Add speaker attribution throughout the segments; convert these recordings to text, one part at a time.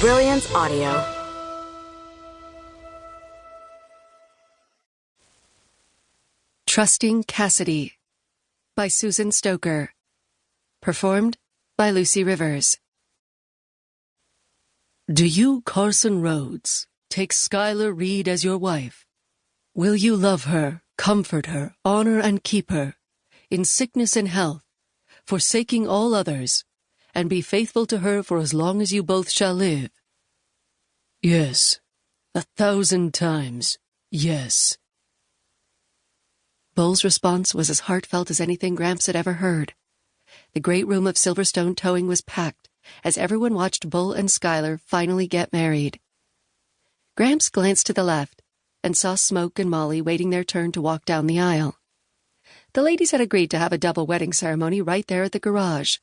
Speaker 1: Brilliance Audio.
Speaker 2: Trusting Cassidy by Susan Stoker. Performed by Lucy Rivers. Do you, Carson Rhodes, take Schuyler Reed as your wife? Will you love her, comfort her, honor and keep her, in sickness and health, forsaking all others, and be faithful to her for as long as you both shall live? Yes, 1,000 times, yes. Bull's response was as heartfelt as anything Gramps had ever heard. The great room of Silverstone towing was packed as everyone watched Bull and Schuyler finally get married. Gramps glanced to the left and saw Smoke and Molly waiting their turn to walk down the aisle. The ladies had agreed to have a double wedding ceremony right there at the garage.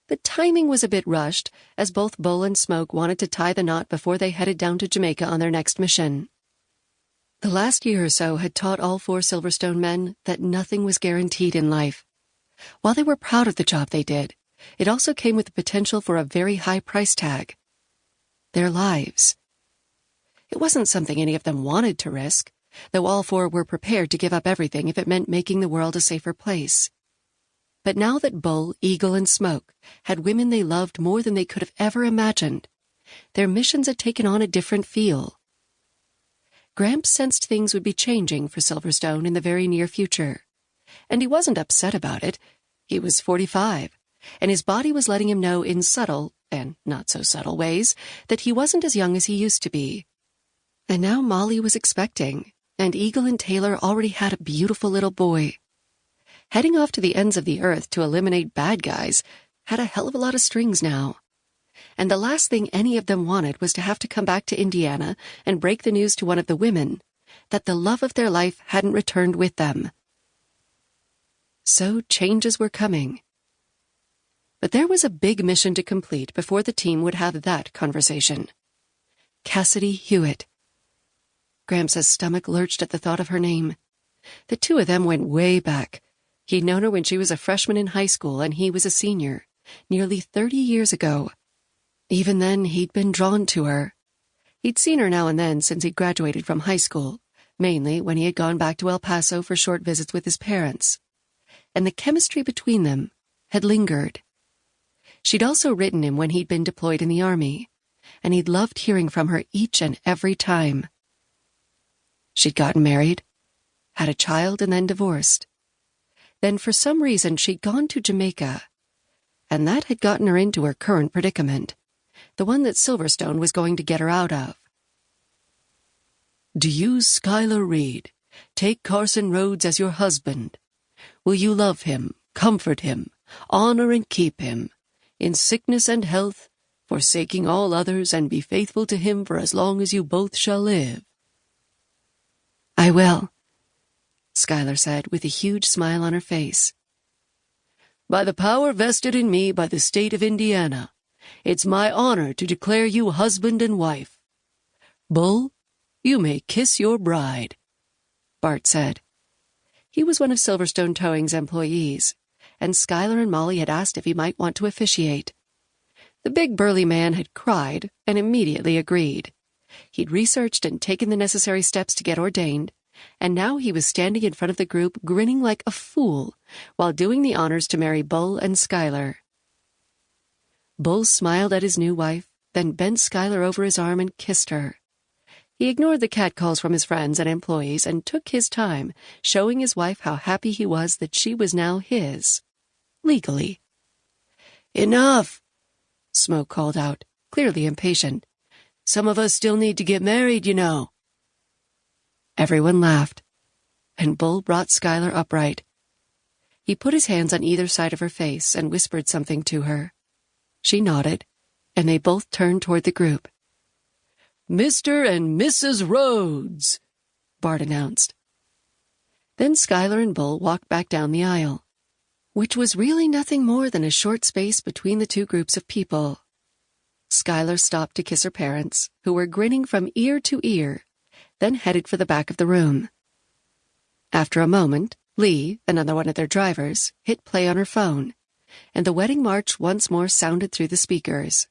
Speaker 2: The timing was a bit rushed, as both Bull and Smoke wanted to tie the knot before they headed down to Jamaica on their next mission. The last year or so had taught all 4 Silverstone men that nothing was guaranteed in life. While they were proud of the job they did, it also came with the potential for a very high price tag: their lives. It wasn't something any of them wanted to risk, though all 4 were prepared to give up everything if it meant making the world a safer place. But now that Bull, Eagle, and Smoke had women they loved more than they could have ever imagined, their missions had taken on a different feel. Gramps sensed things would be changing for Silverstone in the very near future, and he wasn't upset about it. He was 45, and his body was letting him know in subtle, and not-so-subtle ways, that he wasn't as young as he used to be. And now Molly was expecting, and Eagle and Taylor already had a beautiful little boy. Heading off to the ends of the earth to eliminate bad guys had a hell of a lot of strings now. And the last thing any of them wanted was to have to come back to Indiana and break the news to one of the women that the love of their life hadn't returned with them. So changes were coming. But there was a big mission to complete before the team would have that conversation. Cassidy Hewitt. Gramps' stomach lurched at the thought of her name. The 2 of them went way back. He'd known her when she was a freshman in high school and he was a senior, nearly 30 years ago. Even then, he'd been drawn to her. He'd seen her now and then since he'd graduated from high school, mainly when he had gone back to El Paso for short visits with his parents. And the chemistry between them had lingered. She'd also written him when he'd been deployed in the army, and he'd loved hearing from her each and every time. She'd gotten married, had a child, and then divorced. Then for some reason she'd gone to Jamaica, and that had gotten her into her current predicament, the one that Silverstone was going to get her out of. Do you, Schuyler Reed, take Carson Rhodes as your husband? Will you love him, comfort him, honor and keep him, in sickness and health, forsaking all others, and be faithful to him for as long as you both shall live? I will, Schuyler said with a huge smile on her face. By the power vested in me by the state of Indiana, it's my honor to declare you husband and wife. Bull, you may kiss your bride, Bart said. He was one of Silverstone Towing's employees, and Schuyler and Molly had asked if he might want to officiate. The big burly man had cried and immediately agreed. He'd researched and taken the necessary steps to get ordained, and now he was standing in front of the group grinning like a fool while doing the honors to marry Bull and Schuyler. Bull smiled at his new wife, then bent Schuyler over his arm and kissed her. He ignored the catcalls from his friends and employees and took his time, showing his wife how happy he was that she was now his. Legally. Enough, Smoke called out, clearly impatient. Some of us still need to get married, you know. Everyone laughed, and Bull brought Schuyler upright. He put his hands on either side of her face and whispered something to her. She nodded, and they both turned toward the group. Mr. and Mrs. Rhodes, Bart announced. Then Schuyler and Bull walked back down the aisle, which was really nothing more than a short space between the 2 groups of people. Schuyler stopped to kiss her parents, who were grinning from ear to ear, then headed for the back of the room. After a moment, Lee, another one of their drivers, hit play on her phone, and the wedding march once more sounded through the speakers.